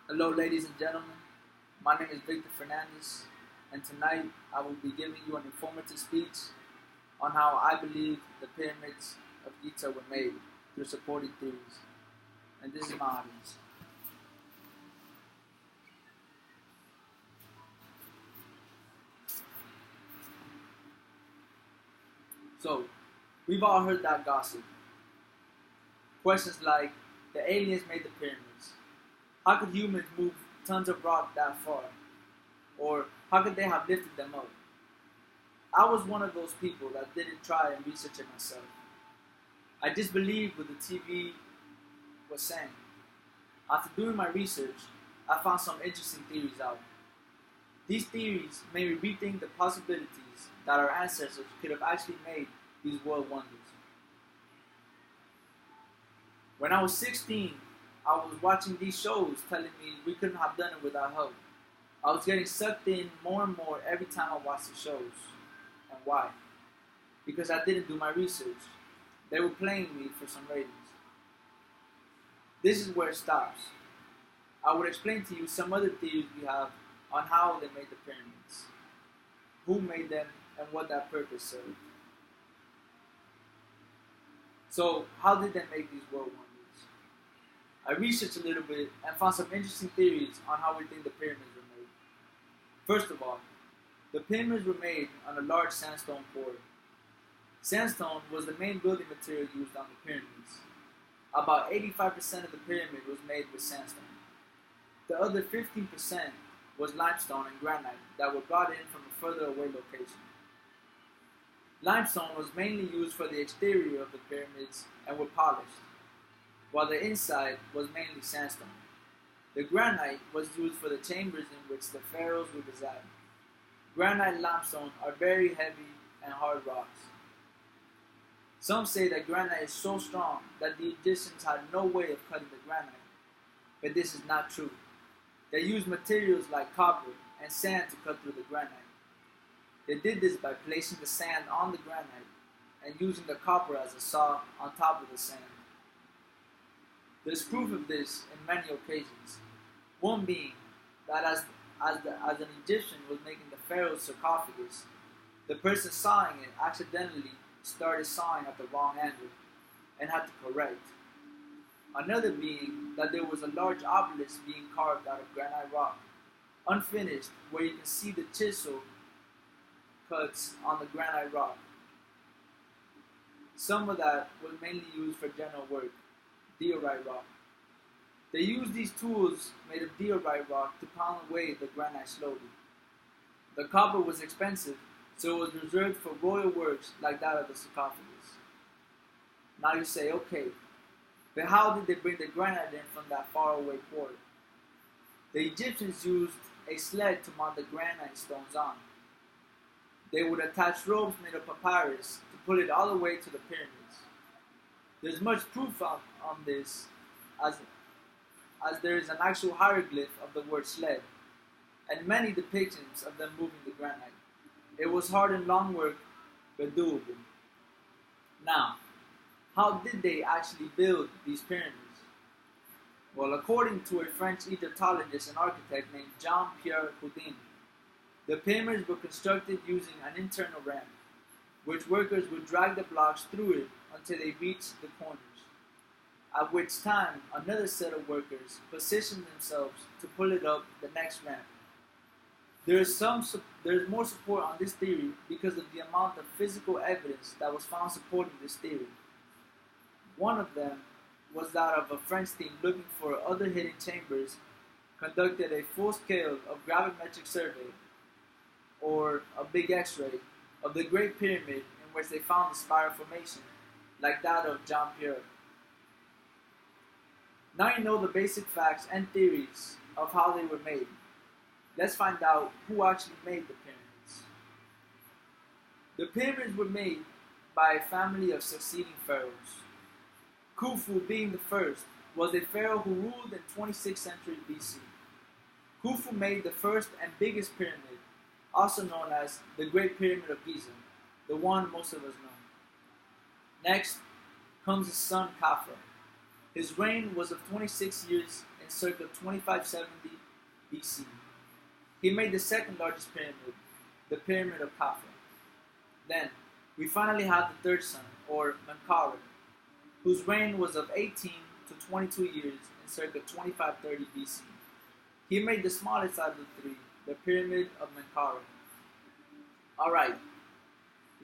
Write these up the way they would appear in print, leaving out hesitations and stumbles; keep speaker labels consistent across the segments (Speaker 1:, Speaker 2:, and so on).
Speaker 1: Hello, ladies and gentlemen. My name is Fernandez, and tonight I will be giving you an informative speech on how I believe the pyramids of Giza were made through supporting theories. And this is my audience. So, we've all heard that gossip. Questions like, the aliens made the pyramids. How could humans move tons of rock that far? Or how could they have lifted them up? I was one of those people that didn't try and research it myself. I just believed what the TV was saying. After doing my research, I found some interesting theories out. These theories made me rethink the possibilities that our ancestors could have actually made these world wonders. When I was 16, I was watching these shows telling me we couldn't have done it without help. I was getting sucked in more and more every time I watched the shows. And why? Because I didn't do my research. They were playing me for some ratings. This is where it stops. I would explain to you some other theories we have on how they made the pyramids, who made them, and what that purpose served. So, how did they make these world wonders? I researched a little bit and found some interesting theories on how we think the pyramids were made. First of all, the pyramids were made on a large sandstone quarry. Sandstone was the main building material used on the pyramids. About 85% of the pyramid was made with sandstone. The other 15% was limestone and granite that were brought in from a further away location. Limestone was mainly used for the exterior of the pyramids and were polished, while the inside was mainly sandstone. The granite was used for the chambers in which the pharaohs would reside. Granite and limestone are very heavy and hard rocks. Some say that granite is so strong that the Egyptians had no way of cutting the granite, but this is not true. They used materials like copper and sand to cut through the granite. They did this by placing the sand on the granite and using the copper as a saw on top of the sand. There's proof of this in many occasions, one being that as an Egyptian was making the pharaoh's sarcophagus, the person sawing it accidentally started sawing at the wrong angle and had to correct. Another being that there was a large obelisk being carved out of granite rock, unfinished, where you can see the chisel cuts on the granite rock. Some of that was mainly used for general work, diorite rock. They used these tools made of diorite rock to pound away the granite slowly. The copper was expensive, so it was reserved for royal works like that of the sarcophagus. Now you say, okay, but how did they bring the granite in from that faraway quarry? The Egyptians used a sled to mount the granite stones on. They would attach ropes made of papyrus to pull it all the way to the pyramids. There's much proof on this as there is an actual hieroglyph of the word sled, and many depictions of them moving the granite. It was hard and long work, but doable. Now, how did they actually build these pyramids? Well, according to a French Egyptologist and architect named Jean-Pierre Houdin, the pyramids were constructed using an internal ramp, which workers would drag the blocks through it until they reached the corners, at which time another set of workers positioned themselves to pull it up the next ramp. There is more support on this theory because of the amount of physical evidence that was found supporting this theory. One of them was that of a French team looking for other hidden chambers conducted a full-scale of gravimetric survey, or a big X-ray, of the Great Pyramid in which they found the spiral formation, like that of Jean-Pierre. Now you know the basic facts and theories of how they were made. Let's find out who actually made the pyramids. The pyramids were made by a family of succeeding pharaohs. Khufu, being the first, was a pharaoh who ruled in 26th century BC. Khufu made the first and biggest pyramid, also known as the Great Pyramid of Giza, the one most of us know. Next comes his son Khafra. His reign was of 26 years in circa 2570 BC. He made the second largest pyramid, the Pyramid of Khafra. Then, we finally have the third son, or Menkaure, whose reign was of 18 to 22 years in circa 2530 BC. He made the smallest out of the three, the Pyramid of Menkaure. Alright,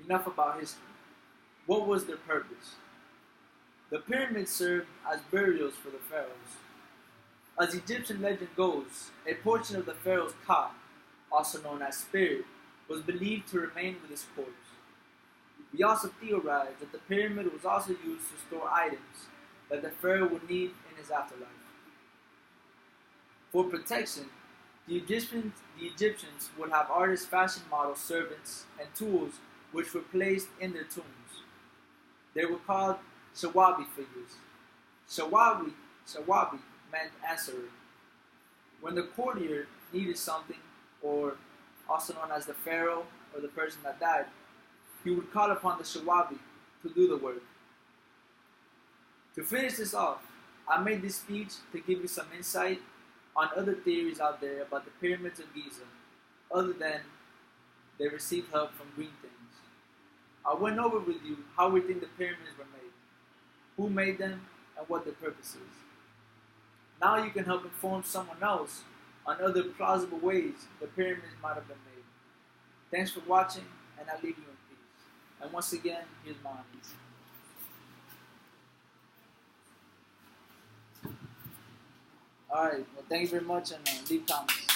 Speaker 1: enough about history. What was their purpose? The pyramids served as burials for the pharaohs. As Egyptian legend goes, a portion of the pharaoh's ka, also known as spirit, was believed to remain with his corpse. We also theorize that the pyramid was also used to store items that the pharaoh would need in his afterlife. For protection, the Egyptians would have artists fashion model servants and tools which were placed in their tombs. They were called shawabi figures. Shawabi meant answerer. When the courtier needed something, or also known as the pharaoh or the person that died, he would call upon the shawabi to do the work. To finish this off, I made this speech to give you some insight on other theories out there about the pyramids of Giza, other than they received help from green things. I went over with you how we think the pyramids were made, who made them, and what their purpose is. Now you can help inform someone else on other plausible ways the pyramids might have been made. Thanks for watching, and I leave you in peace. And once again, here's Moni. Alright, well thank you very much, and leave comments.